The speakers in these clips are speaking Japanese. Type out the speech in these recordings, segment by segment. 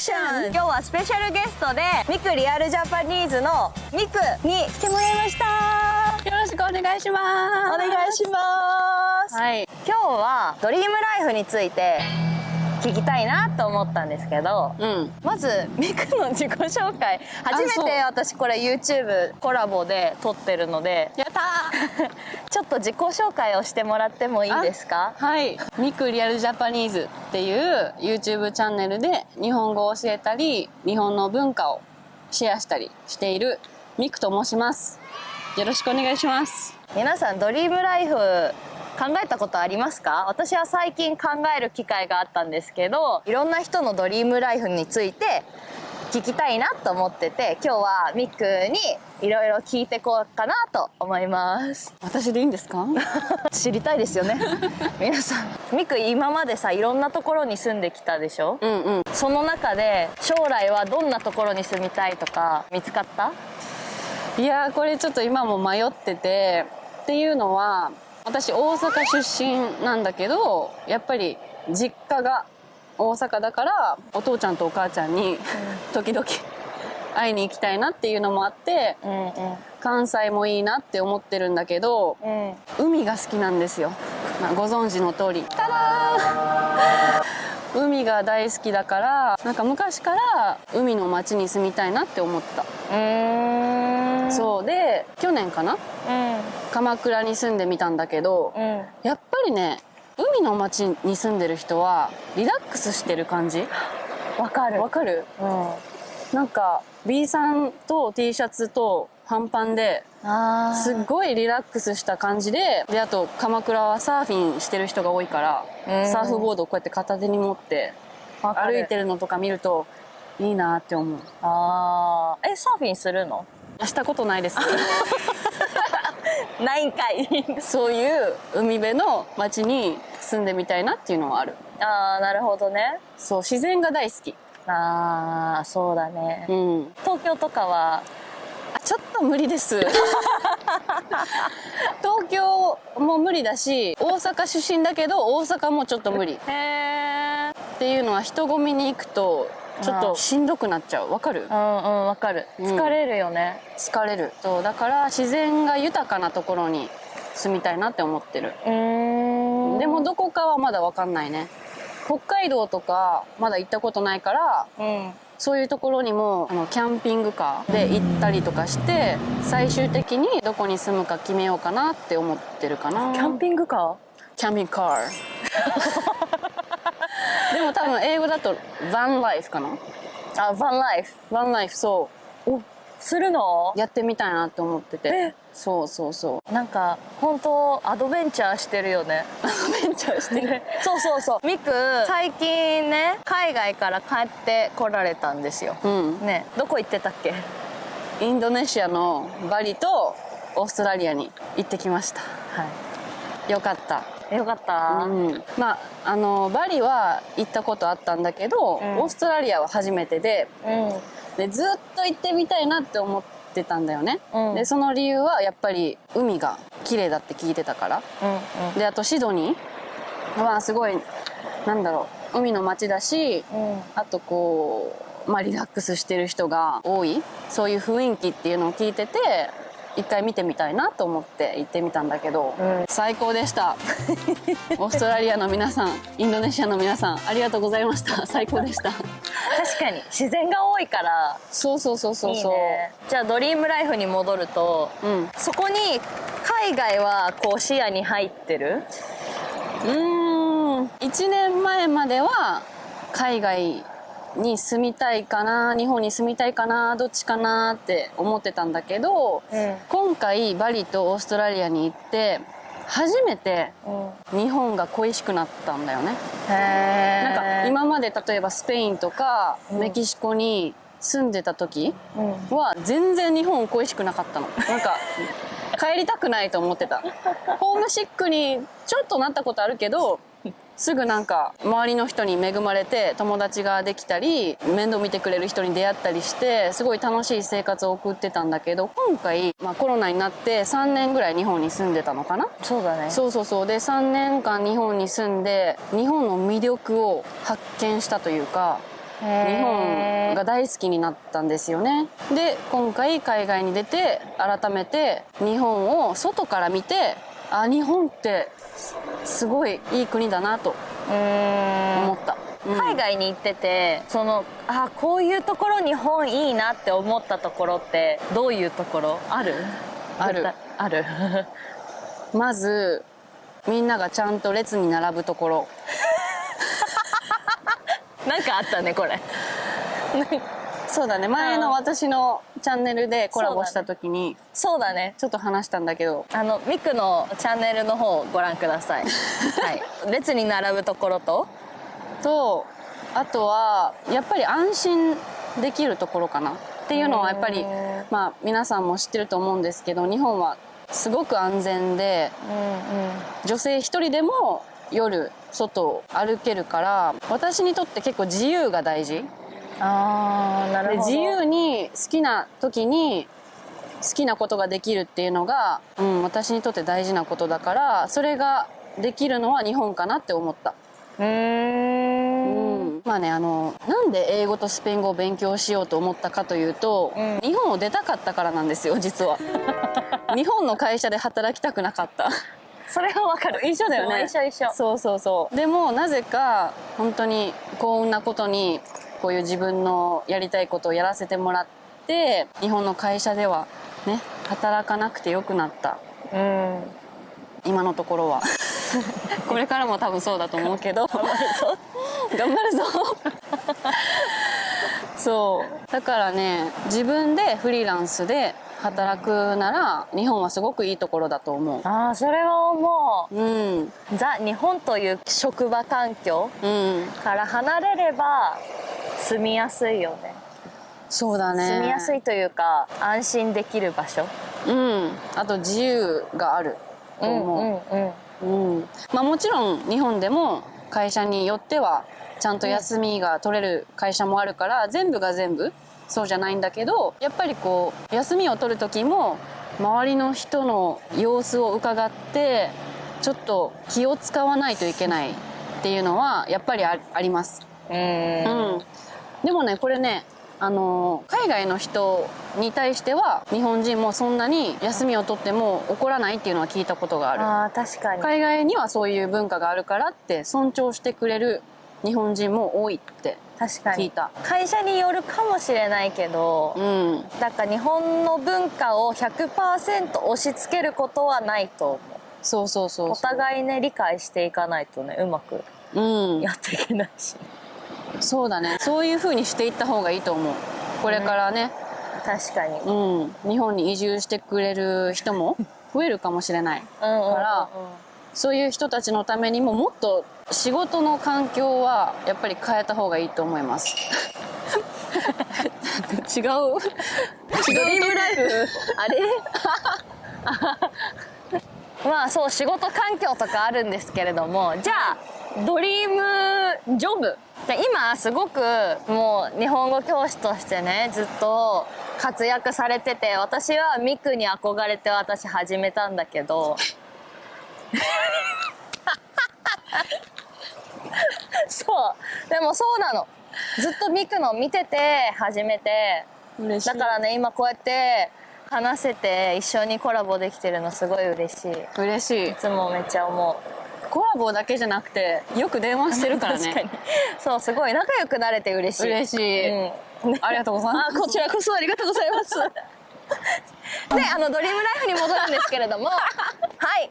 ション。今日はスペシャルゲストでミクリアルジャパニーズのミクに来てもらいました。よろしくお願いします。お願いします。はい。今日はドリームライフについて聞きたいなと思ったんですけど、まずミクの自己紹介。初めて私これ YouTube コラボで撮ってるので、やったーちょっと自己紹介をしてもらってもいいですか？はい。ミクリアルジャパニーズっていう YouTube チャンネルで日本語を教えたり、日本の文化をシェアしたりしているミクと申します。よろしくお願いします。皆さんドリームライフ考えたことありますか？私は最近考える機会があったんですけど、いろんな人のドリームライフについて聞きたいなと思ってて、今日はミクにいろいろ聞いてこうかなと思います。私でいいんですか？知りたいですよね皆さん。ミク今までさ、いろんなところに住んできたでしょ。その中で将来はどんなところに住みたいとか見つかった？いやー、これちょっと今も迷ってて、っていうのは私大阪出身なんだけど、やっぱり実家が大阪だからお父ちゃんとお母ちゃんに時々会いに行きたいなっていうのもあって、関西もいいなって思ってるんだけど、海が好きなんですよ。ご存知の通り、ただ海が大好きだから、なんか昔から海の町に住みたいなって思った。そうで去年かな、鎌倉に住んでみたんだけど、やっぱりね、海の町に住んでる人はリラックスしてる感じ。わかる。わかる？なんか B さんと T シャツと半パンですっごいリラックスした感じで、あと鎌倉はサーフィンしてる人が多いから、サーフボードをこうやって片手に持って歩いてるのとか見るといいなって思う。サーフィンするの？したことないですないんかいそういう海辺の町に住んでみたいなっていうのはある。なるほどね。そう、自然が大好き。そうだね。東京とかはちょっと無理です東京も無理だし、大阪出身だけど大阪もちょっと無理。っていうのは、人混みに行くとちょっとしんどくなっちゃう。わかる？わかる。疲れるよね。疲れる。そうだから自然が豊かなところに住みたいなって思ってる。でもどこかはまだわかんないね。北海道とかまだ行ったことないから、そういうところにもキャンピングカーで行ったりとかして、最終的にどこに住むか決めようかなって思ってるかな。キャンピングカー？キャンピングカーでも多分英語だとバンライフかな。バンライフ。バンライフ、そうするの？やってみたいなって思ってて。そうなんか本当アドベンチャーしてるよね。アドベンチャーしてるそうミク最近ね、海外から帰ってこられたんですよ。ね、どこ行ってたっけ？インドネシアのバリとオーストラリアに行ってきました。よかった。まあバリは行ったことあったんだけど、オーストラリアは初めてで、ずっと行ってみたいなって思ってたんだよね。でその理由はやっぱり海が綺麗だって聞いてたから。であとシドニーはすごい、なんだろう、海の街だし、あとこう、リラックスしてる人が多い、そういう雰囲気っていうのを聞いてて、一回見てみたいなと思って行ってみたんだけど、最高でしたオーストラリアの皆さん、インドネシアの皆さん、ありがとうございました。最高でした確かに自然が多いから。そういいね。じゃあドリームライフに戻ると、そこに海外はこう視野に入ってる？1年前までは海外に住みたいかな、日本に住みたいかな、どっちかなって思ってたんだけど、今回バリとオーストラリアに行って初めて日本が恋しくなったんだよね。なんか今まで例えばスペインとかメキシコに住んでた時は全然日本恋しくなかったの。なんか帰りたくないと思ってた。ホームシックにちょっとなったことあるけど、すぐなんか周りの人に恵まれて友達ができたり、面倒見てくれる人に出会ったりして、すごい楽しい生活を送ってたんだけど、今回、コロナになって3年ぐらい日本に住んでたのかな。そうだね。そうで3年間日本に住んで、日本の魅力を発見したというか、日本が大好きになったんですよね。で今回海外に出て改めて日本を外から見て、あ、日本ってすごいいい国だなと思った。海外に行ってて、こういうところ日本いいなって思ったところってどういうところある？あるまずみんながちゃんと列に並ぶところなんかあったねこれそうだね、前の私のチャンネルでコラボした時にそうだね、ちょっと話したんだけど、ミクのチャンネルの方をご覧くださいはい列に並ぶところとあとはやっぱり安心できるところかなっていうのはやっぱりまあ皆さんも知ってると思うんですけど、日本はすごく安全で、女性一人でも夜外を歩けるから、私にとって結構自由が大事。なるほど。で自由に好きな時に好きなことができるっていうのが、私にとって大事なことだから、それができるのは日本かなって思った。まあね、なんで英語とスペイン語を勉強しようと思ったかというと、日本を出たかったからなんですよ、実は日本の会社で働きたくなかったそれはわかる。一緒だよね。一緒。そうでもなぜか本当に幸運なことにこういう自分のやりたいことをやらせてもらって、日本の会社ではね働かなくてよくなった。今のところはこれからも多分そうだと思うけど頑張るぞそうだからね、自分でフリーランスで働くなら日本はすごくいいところだと思う。それは思う。ザ・日本という職場環境から離れれば住みやすいよね。そうだね、住みやすいというか安心できる場所。あと自由があると思う。まあもちろん日本でも会社によってはちゃんと休みが取れる会社もあるから、全部が全部そうじゃないんだけど、やっぱりこう休みを取る時も周りの人の様子を伺ってちょっと気を使わないといけないっていうのはやっぱりあります。でもね、これね、海外の人に対しては日本人もそんなに休みを取っても怒らないっていうのは聞いたことがある。確かに。海外にはそういう文化があるからって尊重してくれる日本人も多いって聞いた。会社によるかもしれないけど、だから日本の文化を 100% 押し付けることはないと思う。そうお互いね理解していかないとね、うまくやっていけないし。そうだね、そういう風にしていった方がいいと思う。これからね、確かに、日本に移住してくれる人も増えるかもしれないから、そういう人たちのためにももっと仕事の環境はやっぱり変えた方がいいと思います違うドリームライフあれまあそう、仕事環境とかあるんですけれども、じゃあドリームジョブ、今すごくもう日本語教師としてねずっと活躍されてて、私はミクに憧れて私始めたんだけどそうでもそうなの、ずっとミクの見てて始めて、だからね今こうやって話せて一緒にコラボできてるのすごい嬉しい。嬉しい。いつもめっちゃ思う。コラボだけじゃなくてよく電話してるからね確かにそう、すごい仲良くなれて嬉しい。嬉しい、ありがとうございます。こちらこそありがとうございますで、ドリームライフに戻るんですけれどもはい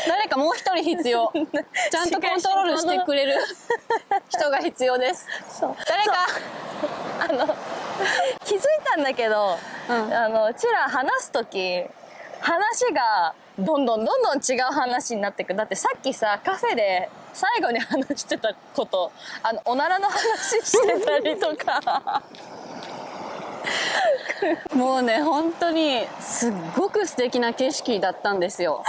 誰かもう一人必要ちゃんとコントロールしてくれる人が必要です。誰か気づいたんだけど、チラ話す時話がどんどん違う話になってく。だってさっきさカフェで最後に話してたことおならの話してたりとかもうね本当にすっごく素敵な景色だったんですよ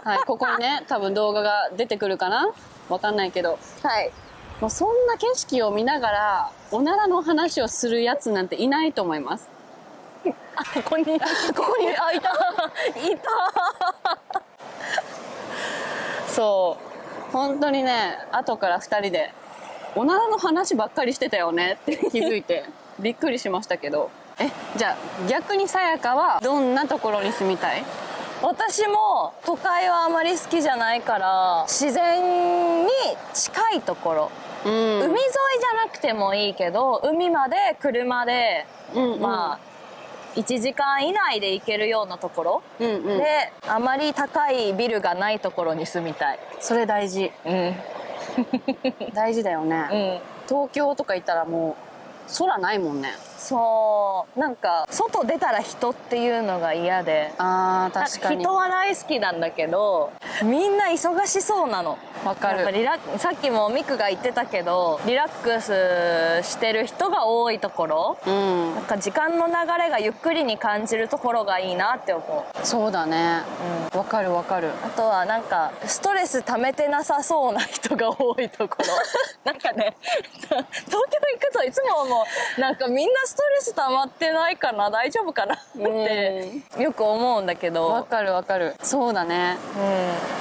はい、ここにね多分動画が出てくるかな、わかんないけど、はい、もうそんな景色を見ながらおならの話をするやつなんていないと思います。ここにいたそう本当にね、後から2人でおならの話ばっかりしてたよねって気づいてびっくりしましたけど。じゃあ逆にさやかはどんなところに住みたい？私も都会はあまり好きじゃないから自然に近いところ、海沿いじゃなくてもいいけど海まで車で、まあ1時間以内で行けるようなところ、であまり高いビルがないところに住みたい。それ大事。大事だよね、東京とか行ったらもう空ないもんね。そうなんか外出たら人っていうのが嫌で。確かに人は大好きなんだけどみんな忙しそうなの。わかる。さっきもミクが言ってたけどリラックスしてる人が多いところ、なんか時間の流れがゆっくりに感じるところがいいなって思う。そうだね、わかるわかる。あとはなんかストレス溜めてなさそうな人が多いところなんかね東京行くといつも思う、なんかみんなストレス溜まってないかな、大丈夫かなってよく思うんだけど。わかるわかる。そうだね、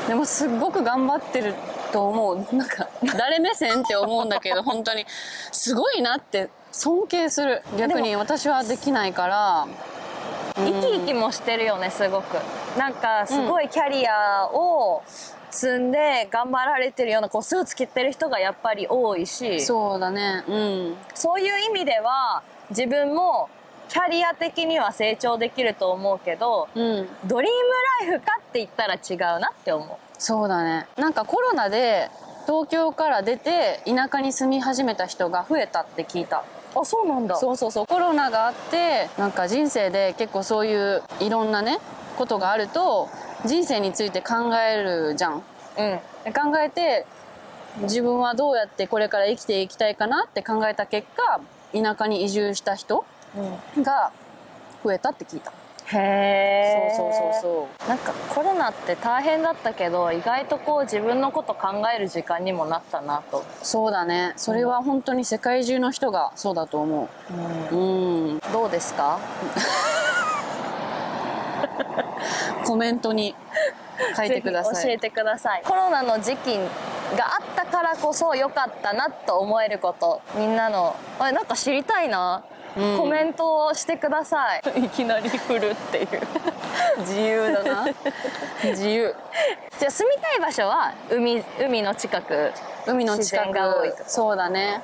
でもすっごく頑張ってると思う。なんか誰目線って思うんだけど本当にすごいなって尊敬する。逆に私はできないから。生き生きもしてるよね、すごく。なんかすごいキャリアを積んで頑張られてるようなスーツ着てる人がやっぱり多いし。そうだね、そういう意味では自分もキャリア的には成長できると思うけど、ドリームライフかって言ったら違うなって思う。そうだね。なんかコロナで東京から出て田舎に住み始めた人が増えたって聞いた。あ、そうなんだ。そうそうそう。コロナがあってなんか人生で結構そういういろんなねことがあると人生について考えるじゃん。考えて自分はどうやってこれから生きていきたいかなって考えた結果田舎に移住した人が増えたって聞いた。へえ。そうなんかコロナって大変だったけど意外と自分のこと考える時間にもなったなと。そうだね。それは本当に世界中の人がそうだと思う。どうですか？コメントに書いてください。教えてください。コロナの時期があったからこそ良かったなと思えること、みんなのなんか知りたいな。コメントをしてください。いきなり振るっていう自由だな自由。じゃあ住みたい場所は海の近く、海の近く自然が多いとこ。そうだね。